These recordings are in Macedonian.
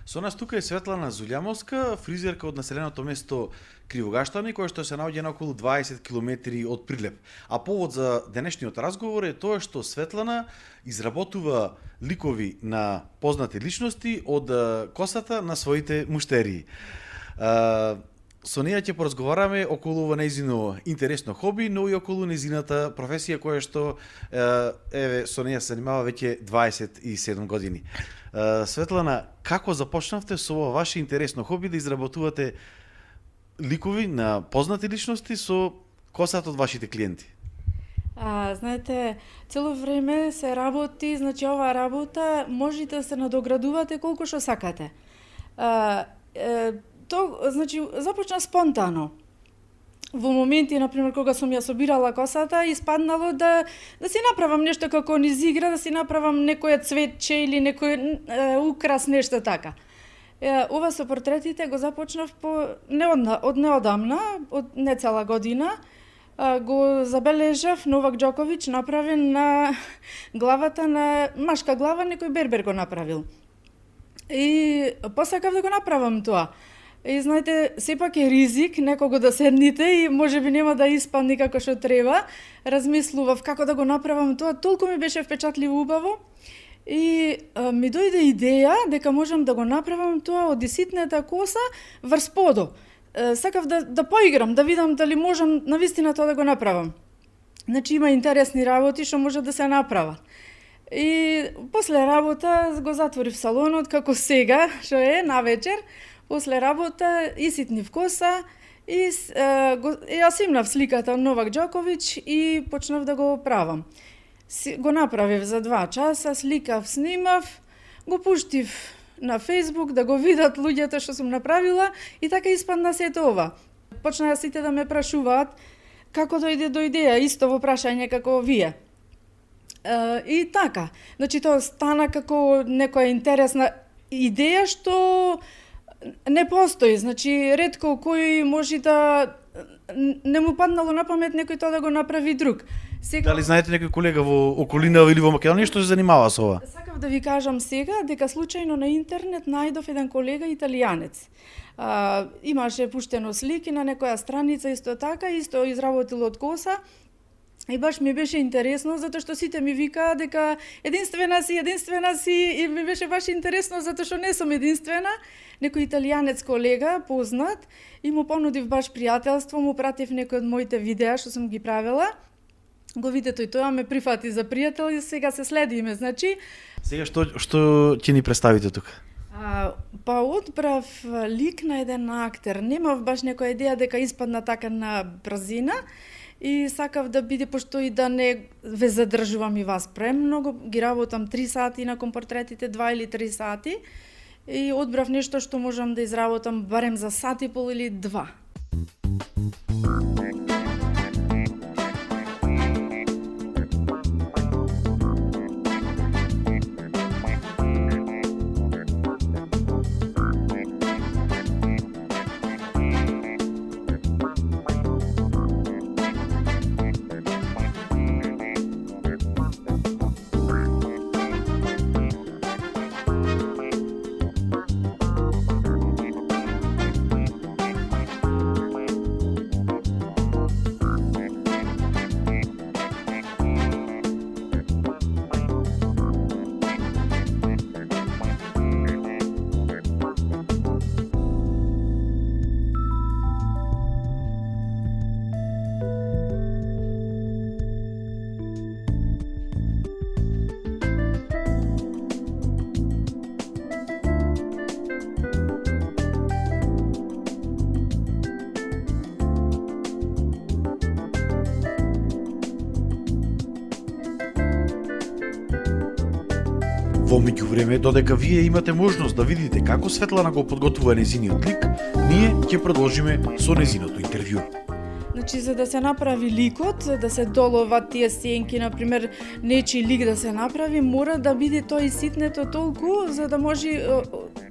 Со нас тука е Светлана Зулјамовска, фризерка од населеното место Кривогаштани, која што се наоѓа на околу 20 километри од Прилеп. А повод за денешниот разговор е тоа што Светлана изработува ликови на познати личности од косата на своите муштерии. Со неја ќе поразговараме околу ова нејзино интересно хоби, но и околу нејзината професија која што со неја се занимава веќе 27 години. Светлана, како започнавте со ова ваше интересно хоби да изработувате ликови на познати личности со косата од вашите клиенти? Знаете, цело време се работи, значи оваа работа можете да се надоградувате колку што сакате. Значи, започна спонтано. Во моменти, например, кога сум ја собирала косата, испаднало да си направам нешто како низ игра, да си направам некоја цветче или некој украс, нешто така. Ова со портретите го започнав од неодамна, од не цела година. Го забележав Новак Џоковиќ направен на главата на машка глава, некој бербер го направил. И посакав да го направам тоа. И знаете, сепак е ризик некого да седните и можеби нема да испадне како што треба. Размислував како да го направам тоа, толку ми беше впечатливо убаво. И ми дојде идеја дека можам да го направам тоа од ситната коса врз подо. Сакав да поиграм, да видам дали можам навистина тоа да го направам. Значи има интересни работи што може да се направат. И после работа го затворив салонот како сега, што е навечер. После работа иситнив коса и ја симнав сликата од Новак Џоковиќ и почнав да го правам. Го направив за 2 часа, сликав, снимав, го пуштив на Facebook да го видат луѓето што сум направила и така испадна сето ова. Почнаа сите да ме прашуваат како дојде до идеја, исто во прашање како вие. И така, значи тоа стана како некоја интересна идеја што не постои, значи ретко кој може да не му паднало на памет некој тоа да го направи друг. Сега... Дали знаете некој колега во околина или во Македонија што се занимава со ова? Сакав да ви кажам сега дека случајно на интернет најдов еден колега италијанец. Имаше пуштено слики на некоја страница исто така, исто изработил од коса. И баш ми беше интересно, затоа што сите ми викаа дека единствена си, и ми беше баш интересно, затоа што не сум единствена. Некој италијанец колега, познат, и му понудив баш пријателство, му пратив некој од моите видеа што сум ги правила. Го виде тој тоа, ме прифати за пријател и сега се следиме, значи. Сега што ќе ни представите тука? Па одбрав лик на еден актер. Немав баш некоја идеја дека испадна така на брзина. И сакав да биде, пошто и да не ве задржувам и вас премногу, ги работам 3 сати на портретите, 2 или 3 сати, и одбрав нешто што можам да изработам барем за сат и пол или 2. Во меѓувреме, додека вие имате можност да видите како Светлана го подготвува нејзиниот лик, ние ќе продолжиме со нејзиното интервју. Значи, за да се направи ликот, да се доловат тие сенки, например, нечи лик да се направи, мора да биде тој ситнето толку, за да може,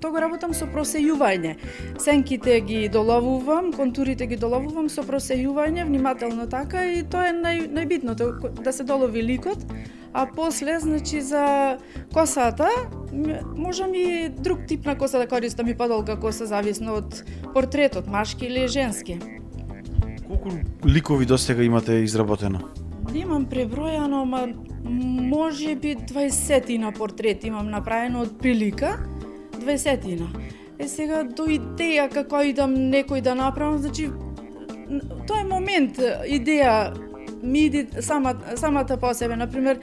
тоа го работам со просејување. Сенките ги доловувам, контурите ги доловувам со просејување, внимателно така, и тоа е најбитното, да се долови ликот. А после, значи, за косата, можам и друг тип на коса да користам, и подолга коса, зависно од портретот, машки или женски. Колку ликови досега имате изработено? Немам пребројано, ма може би 20 портрети имам направено од прилика, 20. Сега до идеја како идам некој да направам, значи тоа е момент, идеја ми иди самата по себе, например,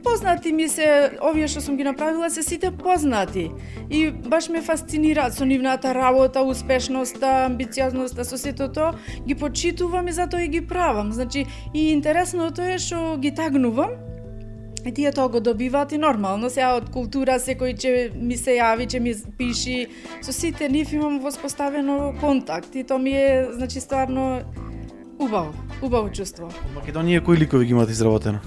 познати ми се, овие што сум ги направила се сите познати. И баш ме фасцинира со нивната работа, успешноста, амбициозноста, со сето тоа ги почитувам и затоа и ги правам. Значи, и интересното е што ги тагнувам, и тие тоа го добиваат и нормално. Сега од култура секој ќе ми се јави, ќе ми пиши, со сите нив имам воспоставено контакт и тоа ми е, значи, стварно убаво чувство. Од Македонија кои ликови ги имате изработено?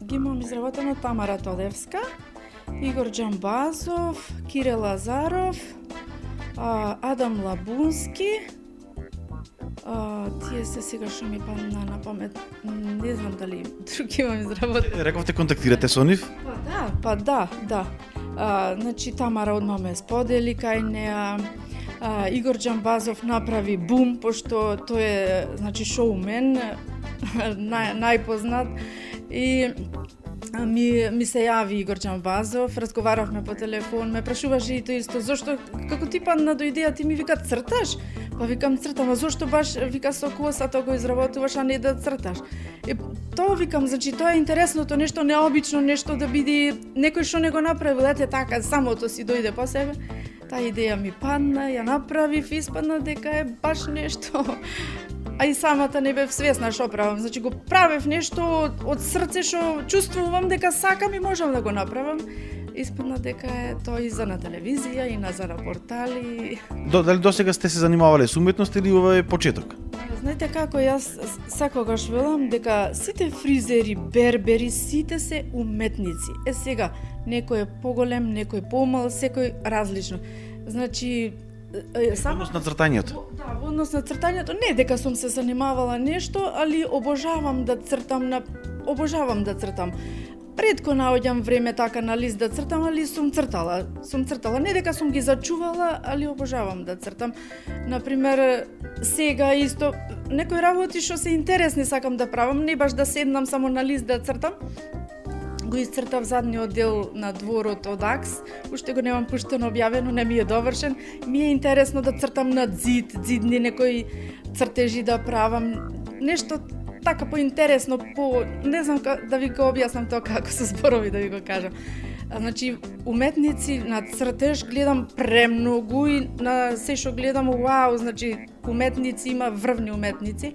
Ги имам изработено Тамара Тодевска, Игор Џамбазов, Кире Лазаров, Адам Лабунски. Тие се сега што ми падна на памет. Не знам дали други имам изработено. Рековте контактирате со нив? Па да. Значи Тамара одма ме сподели кај неа. Игор Џамбазов направи бум, пошто тој е, значи, шоумен, најпознат. И ми се јави Игор Џамбазов, разговаравме по телефон, ме прашуваше и тој исто, зошто, како ти падна до идеја, ти ми вика црташ? Па викам цртам, а зошто баш, вика, со косата го изработуваш, а не да црташ? Тоа викам, значи, тоа е интересното, нешто необично, нешто да биде, некој што не го направил, ете така, самото си дојде по себе. Таа идеја ми падна, ја направив, испадна дека е баш нешто. А и самата не бев свесна што правам, значи го правев нешто од срце што чувствувам дека сакам и можам да го направам. Испадна дека е тоа и за на телевизија, и за на портали. Дали досега сте се занимавале со уметност или ова е почеток? Знаете како, јас секогаш велам дека сите фризери, бербери, сите се уметници. Сега, некој е поголем, некој помал, секој различно. Значи, Во однос на цртањето? Да, во однос на цртањето, не дека сум се занимавала нешто, али обожавам да цртам. Ретко наоѓам време така на лист да цртам, али сум цртала. Не дека сум ги зачувала, али обожавам да цртам. Например, сега исто, некои работи што се интересни сакам да правам, не баш да седнам само на лист да цртам. Го исцртав задниот дел на дворот од Акс, уште го немам пуштено објавено, не ми е довршен. Ми е интересно да цртам на зидни некои цртежи да правам, нешто така поинтересно, не знам да ви го објаснам тоа како со зборови да ви го кажам. Значи, уметници на цртеж гледам премногу и на се што гледам, вау, значи, уметници има врвни уметници.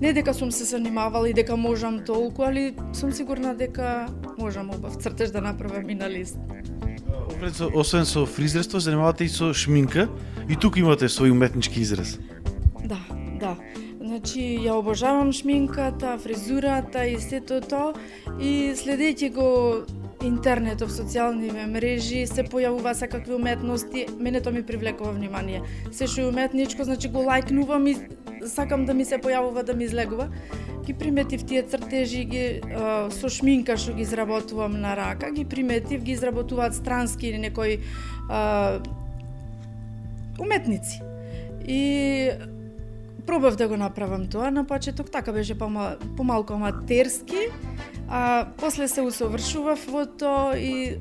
Не дека сум се занимавала и дека можам толку, али сум сигурна дека можам убав цртеж да направам и на лист. Освен со фризерство, занимавате и со шминка, и тука имате свој уметнички израз. Да. Значи, ја обожавам шминката, фризурата и сето тоа, и следејќи го интернетов, социјалните мрежи, се појавува секакви уметности, мене тоа ми привлекува внимание. Се што е уметничко, значи го лајкнувам и сакам да ми се појавува, да ми излегува. Ги приметив тие цртежи, со шминка што ги изработувам на рака, ги изработуваат странски или некои уметници. И пробав да го направам тоа, на почеток така беше помалку аматерски, а после се усовршував во тоа и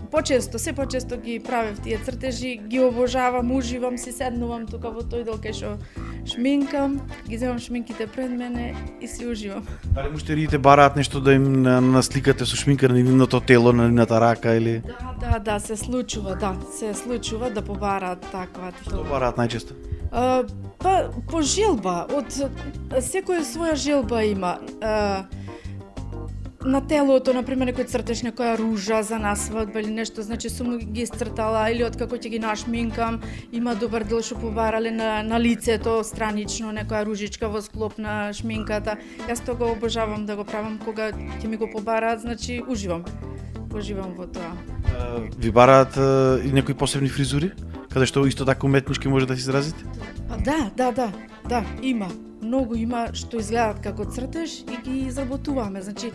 се почесто ги правев тие цртежи, ги обожавам, уживам, си седнувам тука во тој дел кај што шминкам, ги земам шминките пред мене и си уживам. Дали муштериите бараат нешто да им насликате со шминка на нивното тело, на нивната рака или? Да, се случува да побараат таква. Што бараат најчесто? По желба, од секој своја желба има. на телото, например, некој цртеш некоја ружа за на свадба или нешто, значи сум ги исцртала, или откако ќе ги нашминкам, има добар дел што побарале на лицето странично некоја ружичка во склоп на шминката. Јас тоа го обожавам да го правам кога ќе ми го побараат, значи уживам во тоа. Ви бараат и некои посебни фризури, каде што исто така уметнички може да се изразите? А да, има. Многу има што изгледаат како цртеж и ги изработуваме. Значи,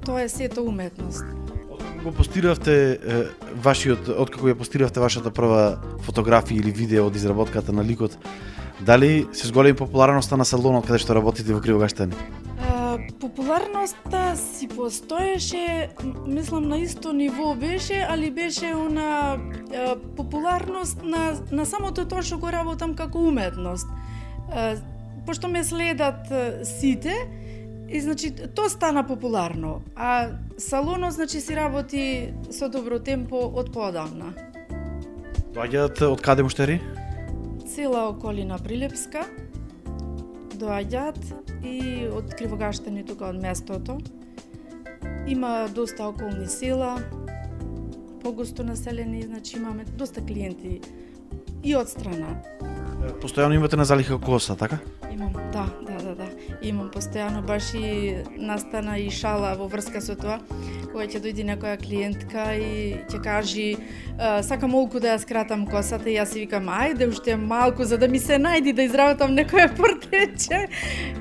тоа е сето уметност. Го постиравте откако ја постиравте вашата прва фотографија или видео од изработката на ликот, дали се зголеми популарноста на салонот каде што работите во Кривогаштани? Популарноста си постоеше, мислам на исто ниво беше, али беше популарност на самото тоа што го работам како уметност. Пошто ме следат сите, и значи тоа стана популарно, а салонот значи си работи со добро темпо од поодамна. Доаѓаат од каде муштери? Цела околина Прилепска доаѓаат и од Кривогаштани, тука од местото. Има доста околни села, погусто населени, значи имаме доста клиенти и од страна. Постојано имате на залиха коса, така? Имам, да. Имам постојано, баш и настана и шала во врска со тоа, кога ќе дојде некоја клиентка и ќе кажи сакам малку да ја скратам косата, и јас си викам ајде уште малку за да ми се најди да изработам некое портретче,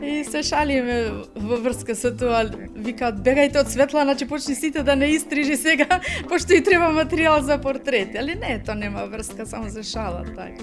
и се шалиме во врска со тоа. Викаат бегајте од Светлана, че почни сите да не истрижи сега, пошто и треба материјал за портрет. Али не, тоа нема врска, само за шала, така.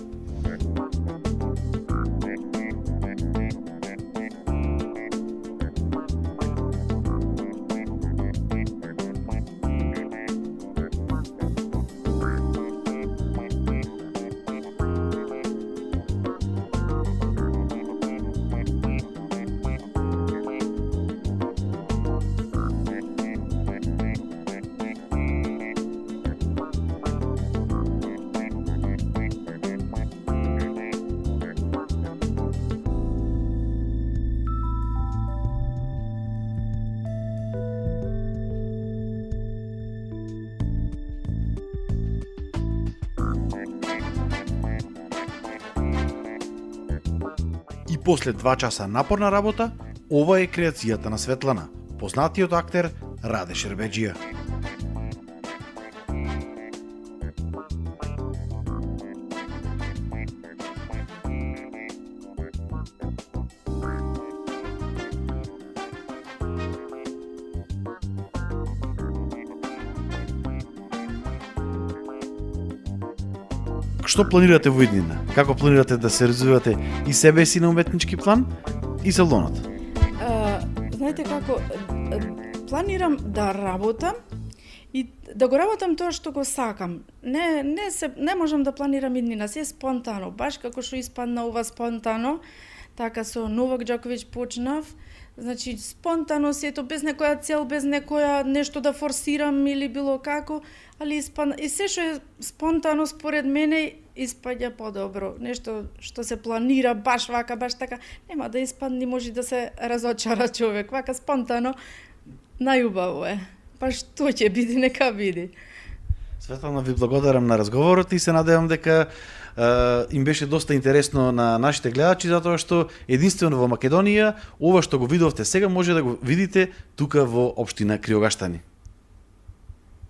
И после 2 часа напорна работа, ова е креацијата на Светлана, познатиот актер Раде Шербеџија. Што планирате во иднина? Како планирате да се развивате и себе си на уметнички план и салонот? Знаете како, планирам да работам и да го работам тоа што го сакам. Не можам да планирам иднина, се спонтано, баш како што испадна ова спонтано, така со Новак Џоковиќ почнав. Значи спонтано сето, без некоја цел, без некоја нешто да форсирам или било како, али испадна и се што е спонтано според мене испаѓа подобро. Нешто што се планира баш вака, баш така, нема да испадне, може да се разочара човек. Вака спонтано најубаво е. Па што ќе биде, нека биде. Светлана, ви благодарам на разговорот и се надевам дека им беше доста интересно на нашите гледачи, затоа што единствено во Македонија ова што го видовте сега може да го видите тука во општина Кривогаштани.